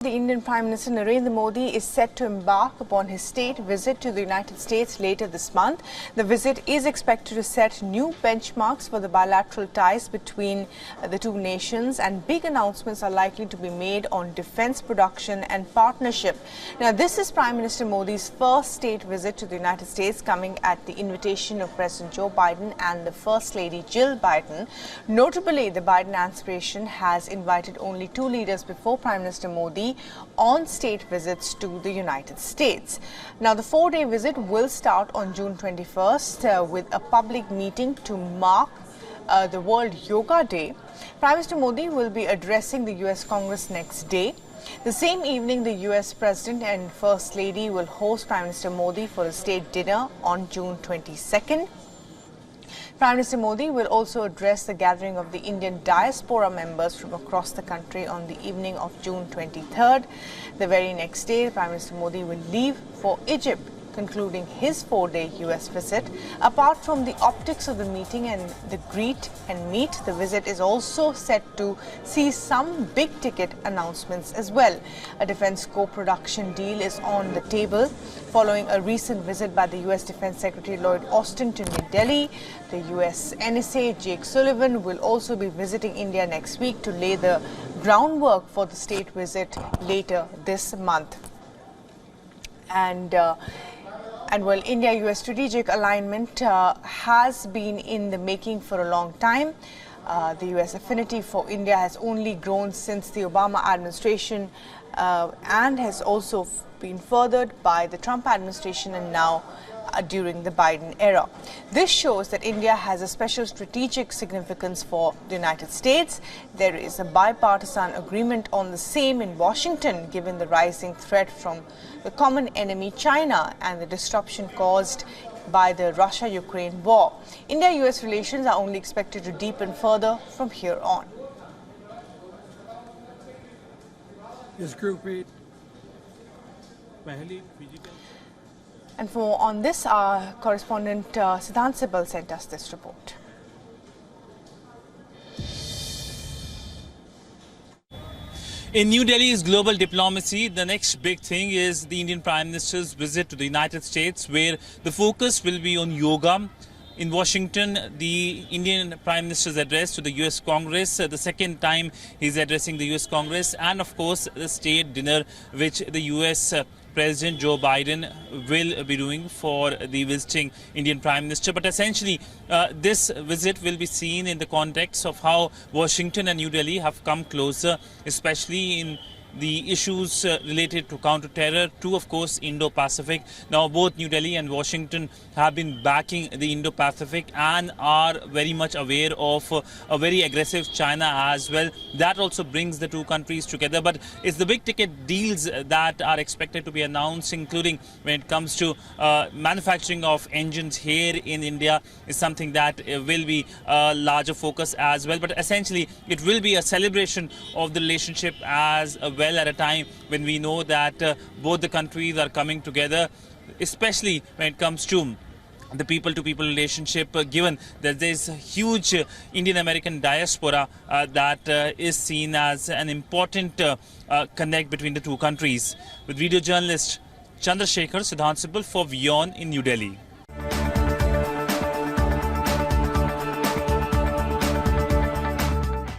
The Indian Prime Minister Narendra Modi is set to embark upon his state visit to the United States later this month. The visit is expected to set new benchmarks for the bilateral ties between the two nations, and big announcements are likely to be made on defense production and partnership. Now, this is Prime Minister Modi's first state visit to the United States, coming at the invitation of President Joe Biden and the First Lady Jill Biden. Notably, the Biden administration has invited only two leaders before Prime Minister Modi on state visits to the United States. Now, the four-day visit will start on June 21st with a public meeting to mark the World Yoga Day. Prime Minister Modi will be addressing the US Congress next day. The same evening, the US President and First Lady will host Prime Minister Modi for a state dinner on June 22nd. Prime Minister Modi will also address the gathering of the Indian diaspora members from across the country on the evening of June 23rd. The very next day, Prime Minister Modi will leave for Egypt, concluding his four-day US visit. Apart from the optics of the meeting and the greet and meet, the visit is also set to see some big-ticket announcements as well. A defense co-production deal is on the table following a recent visit by the US Defense Secretary Lloyd Austin to New Delhi. The US NSA Jake Sullivan will also be visiting India next week to lay the groundwork for the state visit later this month. And while India-US strategic alignment has been in the making for a long time, the US affinity for India has only grown since the Obama administration and has also been furthered by the Trump administration and now during the Biden era. This shows that India has a special strategic significance for the United States. There is a bipartisan agreement on the same in Washington, given the rising threat from the common enemy China and the disruption caused by the Russia-Ukraine war. India-US relations are only expected to deepen further from here on. This group And for more on this, our correspondent Siddhant Sibal sent us this report. In New Delhi's global diplomacy, the next big thing is the Indian Prime Minister's visit to the United States, where the focus will be on yoga. In Washington, the Indian Prime Minister's address to the US Congress, the second time he's addressing the US Congress, and of course the state dinner which the US President Joe Biden will be doing for the visiting Indian Prime Minister. But essentially, this visit will be seen in the context of how Washington and New Delhi have come closer, especially in the issues related to counter-terror, to, of course, Indo-Pacific. Now, both New Delhi and Washington have been backing the Indo-Pacific and are very much aware of a very aggressive China as well. That also brings the two countries together. But it's the big-ticket deals that are expected to be announced, including when it comes to manufacturing of engines here in India, is something that will be a larger focus as well. But essentially, it will be a celebration of the relationship as well at a time when we know that both the countries are coming together, especially when it comes to the people-to-people relationship, given that there's a huge Indian-American diaspora that is seen as an important connect between the two countries. With video journalist Chandrasekhar, Siddhant Sibal for WION in New Delhi.